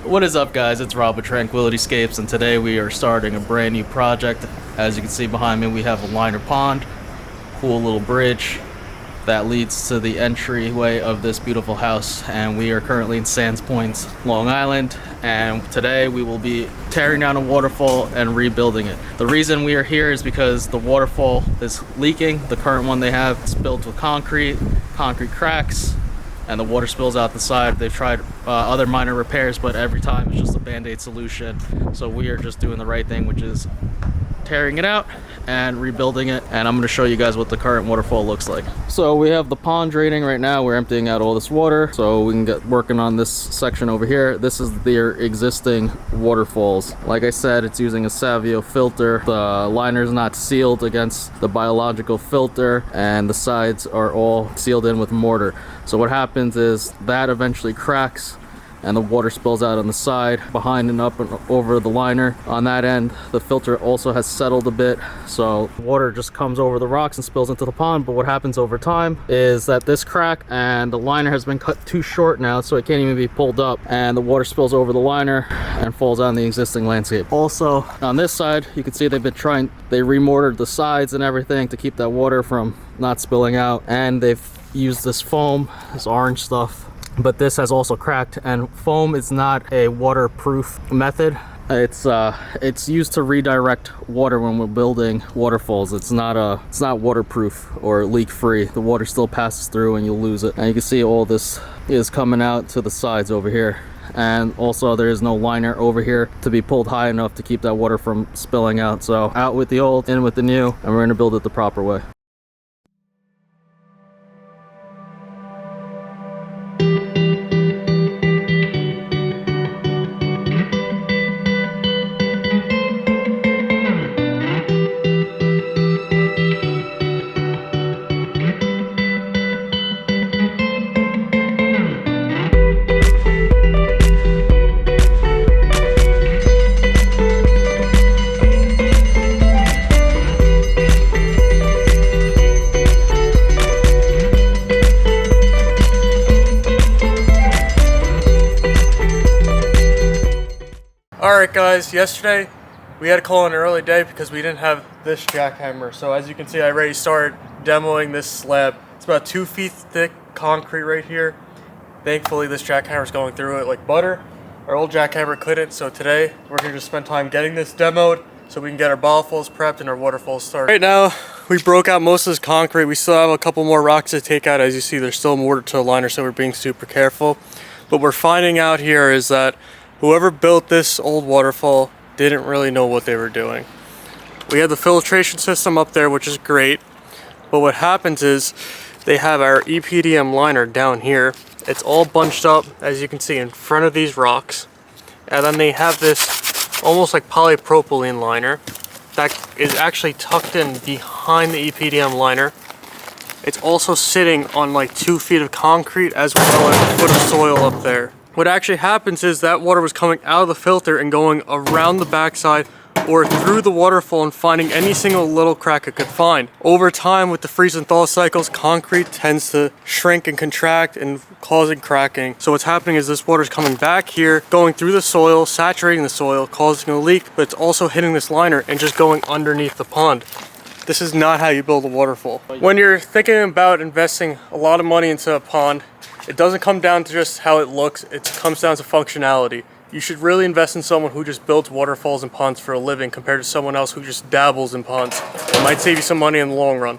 What is up, guys? It's Rob with Tranquility Scapes, and today we are starting a brand new project. As you can see behind me, we have a liner pond, cool little bridge that leads to the entryway of this beautiful house, and we are currently in Sands Point, Long Island, and today we will be tearing down a waterfall and rebuilding it. The reason we are here is because the waterfall is leaking. The current one they have is built with concrete cracks, and the water spills out the side. They've tried other minor repairs, but every time it's just a band-aid solution. So we are just doing the right thing, which is tearing it out and rebuilding it, and I'm going to show you guys what the current waterfall looks like. So we have the pond draining right now. We're emptying out all this water so we can get working on this section over here. This is their existing waterfalls. Like I said, it's using a Savio filter. The liner is not sealed against the biological filter, and the sides are all sealed in with mortar. So what happens is that eventually cracks and the water spills out on the side, behind and up and over the liner. On that end, the filter also has settled a bit, so water just comes over the rocks and spills into the pond. But what happens over time is that this crack and the liner has been cut too short now, so it can't even be pulled up, and the water spills over the liner and falls on the existing landscape. Also, on this side, you can see they remortared the sides and everything to keep that water from not spilling out, and they've used this foam, this orange stuff, but this has also cracked. And foam is not a waterproof method. It's used to redirect water when we're building waterfalls. It's not waterproof or leak free. The water still passes through and you'll lose it. And you can see all this is coming out to the sides over here. And also there is no liner over here to be pulled high enough to keep that water from spilling out. So out with the old, in with the new, and we're gonna build it the proper way. Alright guys, yesterday we had to call an early day because we didn't have this jackhammer. So as you can see, I already started demoing this slab. It's about 2 feet thick concrete right here. Thankfully this jackhammer is going through it like butter. Our old jackhammer couldn't, so today we're going to just spend time getting this demoed so we can get our ballfalls prepped and our waterfalls started. Right now we broke out most of this concrete. We still have a couple more rocks to take out. As you see, there's still mortar to the liner, so we're being super careful. What we're finding out here is that whoever built this old waterfall didn't really know what they were doing. We have the filtration system up there, which is great, but what happens is they have our EPDM liner down here. It's all bunched up, as you can see, in front of these rocks, and then they have this almost like polypropylene liner that is actually tucked in behind the EPDM liner. It's also sitting on like 2 feet of concrete as well as a foot of soil up there. What actually happens is that water was coming out of the filter and going around the backside or through the waterfall and finding any single little crack it could find. Over time, with the freeze and thaw cycles, concrete tends to shrink and contract and causing cracking. So what's happening is this water is coming back here, going through the soil, saturating the soil, causing a leak, but it's also hitting this liner and just going underneath the pond. This is not how you build a waterfall. When you're thinking about investing a lot of money into a pond, it doesn't come down to just how it looks, it comes down to functionality. You should really invest in someone who just builds waterfalls and ponds for a living compared to someone else who just dabbles in ponds. It might save you some money in the long run.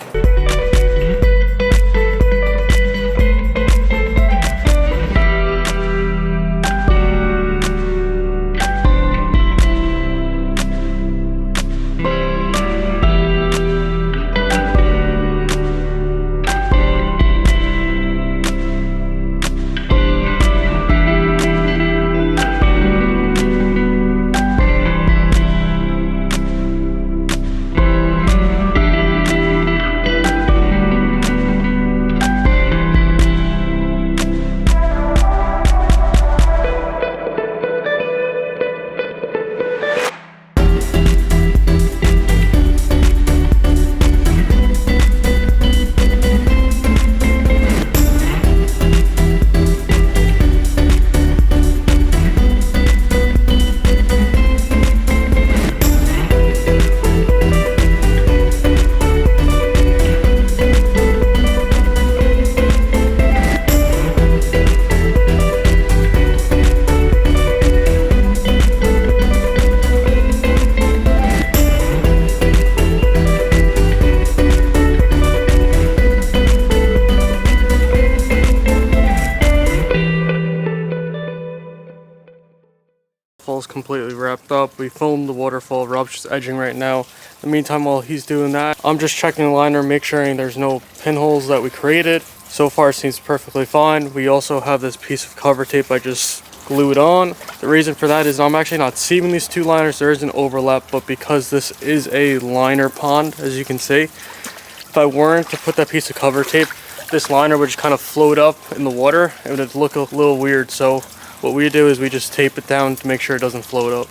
waterfall is completely wrapped up. We filmed the waterfall. Rob's just edging right now. In the meantime, while he's doing that, I'm just checking the liner, make sure there's no pinholes that we created. So far, it seems perfectly fine. We also have this piece of cover tape I just glued on. The reason for that is I'm actually not seaming these two liners. There is an overlap, but because this is a liner pond, as you can see, if I weren't to put that piece of cover tape, this liner would just kind of float up in the water. It would look a little weird. So what we do is we just tape it down to make sure it doesn't float up.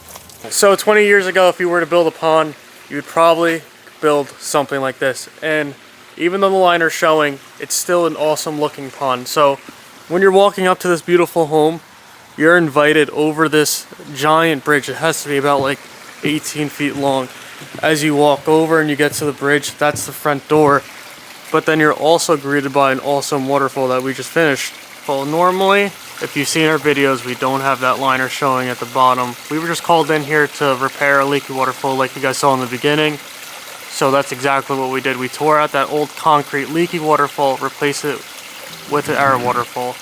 So 20 years ago, if you were to build a pond, you would probably build something like this. And even though the liner's showing, it's still an awesome looking pond. So when you're walking up to this beautiful home, you're invited over this giant bridge. It has to be about like 18 feet long. As you walk over and you get to the bridge, that's the front door. But then you're also greeted by an awesome waterfall that we just finished. Well, normally, if you've seen our videos, we don't have that liner showing at the bottom. We were just called in here to repair a leaky waterfall like you guys saw in the beginning. So that's exactly what we did. We tore out that old concrete leaky waterfall, replaced it with our waterfall.